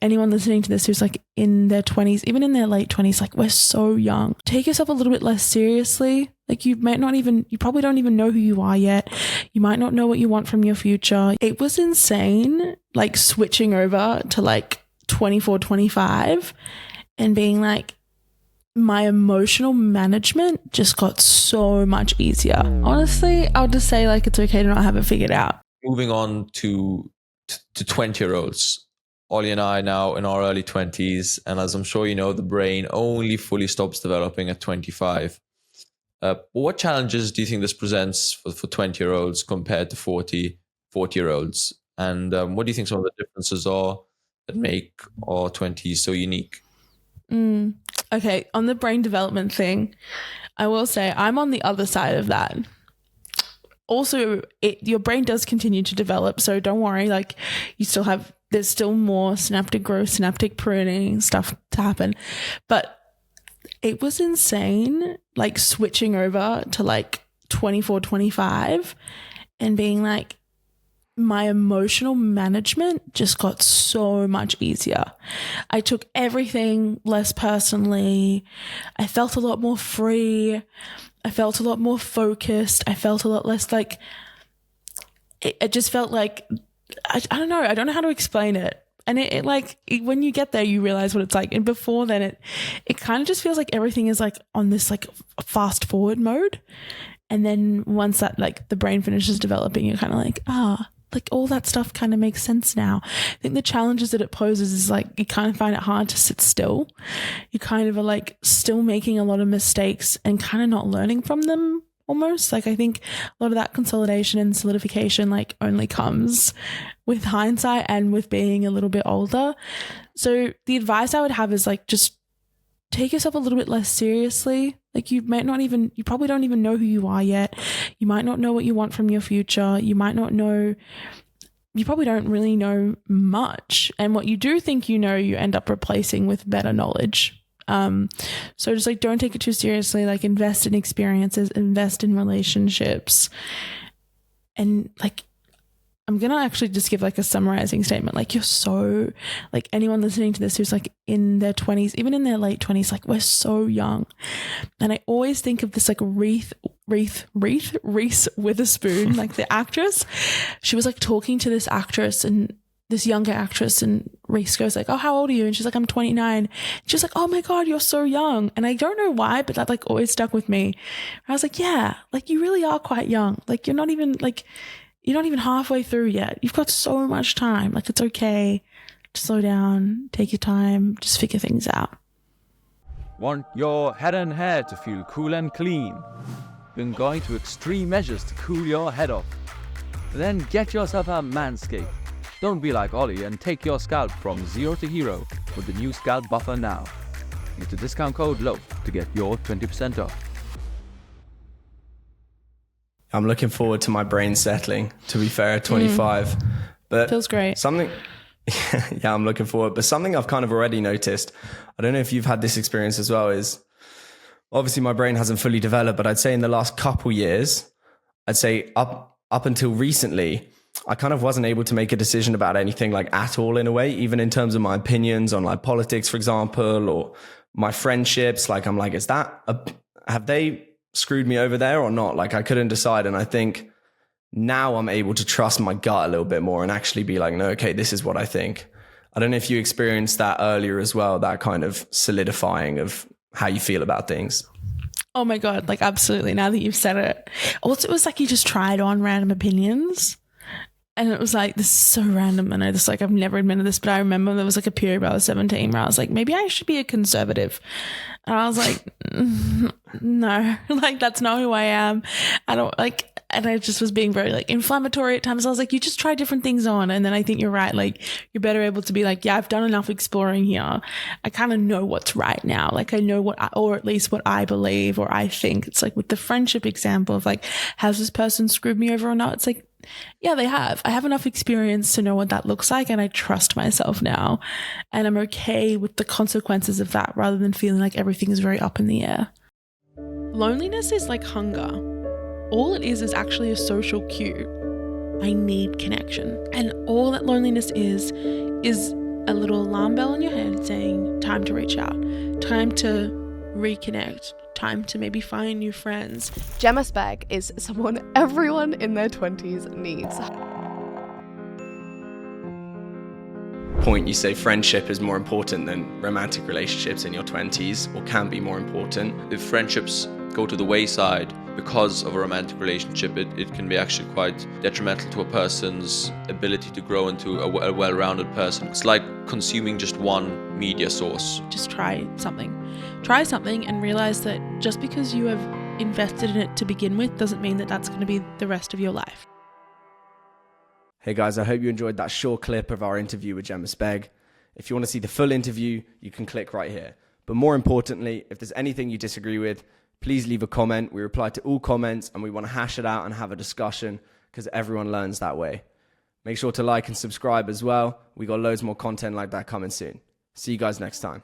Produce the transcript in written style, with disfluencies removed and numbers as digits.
anyone listening to this who's like in their 20s, even in their late 20s, like we're so young. Take yourself a little bit less seriously. Like you probably don't even know who you are yet. You might not know what you want from your future. It was insane, like switching over to like 24, 25 and being like, my emotional management just got so much easier. Honestly, I'll just say like it's okay to not have it figured out. Moving on to 20-year-olds. Ollie and I now in our early 20s, and as I'm sure you know, the brain only fully stops developing at 25. What challenges do you think this presents for 20-year-olds compared to 40-year-olds? And what do you think some of the differences are that make our 20s so unique? Okay, on the brain development thing, I will say I'm on the other side of that. Also, your brain does continue to develop, so don't worry. Like there's still more synaptic growth, synaptic pruning stuff to happen. But it was insane, like switching over to like 24, 25 and being like, my emotional management just got so much easier. I took everything less personally. I felt a lot more free. I felt a lot more focused. I felt a lot less like, it just felt like, I don't know. I don't know how to explain it. And when you get there, you realize what it's like. And before then, it kind of just feels like everything is like on this like fast forward mode. And then once that like the brain finishes developing, you're kind of like, like all that stuff kind of makes sense now. I think the challenges that it poses is like you kind of find it hard to sit still. You kind of are like still making a lot of mistakes and kind of not learning from them almost. Like I think a lot of that consolidation and solidification like only comes with hindsight and with being a little bit older. So the advice I would have is like just take yourself a little bit less seriously. Like you probably don't even know who you are yet. You might not know what you want from your future. You probably don't really know much. And what you do think you know, you end up replacing with better knowledge. So just like don't take it too seriously. Like invest in experiences, invest in relationships. And like I'm going to actually just give like a summarizing statement. Like you're so, like anyone listening to this who's like in their 20s, even in their late 20s, like we're so young. And I always think of this like Reese Witherspoon, like the actress. She was like talking to this actress and this younger actress, and Reese goes like, oh, how old are you? And she's like, I'm 29. She's like, oh my God, you're so young. And I don't know why, but that like always stuck with me. I was like, yeah, like you really are quite young. Like you're not even halfway through yet. You've got so much time. Like it's okay to slow down, take your time, just figure things out. Want your head and hair to feel cool and clean? Been going to extreme measures to cool your head off? Then get yourself a Manscaped. Don't be like Ollie and take your scalp from zero to hero with the new scalp buffer now. Use the discount code LOAF to get your 20% off. I'm looking forward to my brain settling, to be fair, at 25. But feels great. Yeah, I'm looking forward. But something I've kind of already noticed, I don't know if you've had this experience as well, is obviously my brain hasn't fully developed, but I'd say in the last couple years, I'd say up until recently, I kind of wasn't able to make a decision about anything like at all in a way, even in terms of my opinions on like politics, for example, or my friendships. Like, I'm like, have they screwed me over there or not? Like I couldn't decide. And I think now I'm able to trust my gut a little bit more and actually be like, no, okay, this is what I think. I don't know if you experienced that earlier as well, that kind of solidifying of how you feel about things. Oh my God, like absolutely. Now that you've said it. Also, it was like you just tried on random opinions. And it was like, this is so random. And I just like, I've never admitted this, but I remember there was like a period where I was 17 where I was like, maybe I should be a conservative. And I was like, no, like that's not who I am. I don't like, and I just was being very like inflammatory at times. I was like, you just try different things on. And then I think you're right. Like you're better able to be like, yeah, I've done enough exploring here. I kind of know what's right now. Like I know or at least what I believe or I think. It's like with the friendship example of like, has this person screwed me over or not? It's like, yeah, they have. I have enough experience to know what that looks like, and I trust myself now. And I'm okay with the consequences of that rather than feeling like everything is very up in the air. Loneliness is like hunger. All it is actually a social cue. I need connection. And all that loneliness is a little alarm bell in your head saying time to reach out, time to reconnect, time to maybe find new friends. Jemma Sbeg is someone everyone in their 20s needs. Point, you say friendship is more important than romantic relationships in your 20s, or can be more important. If friendships go to the wayside because of a romantic relationship, it can be actually quite detrimental to a person's ability to grow into a well-rounded person. It's like consuming just one media source. Just try something. Try something and realize that just because you have invested in it to begin with doesn't mean that that's going to be the rest of your life. Hey guys, I hope you enjoyed that short clip of our interview with Jemma Sbeg. If you want to see the full interview, you can click right here. But more importantly, if there's anything you disagree with, please leave a comment. We reply to all comments and we want to hash it out and have a discussion because everyone learns that way. Make sure to like and subscribe as well. We got loads more content like that coming soon. See you guys next time.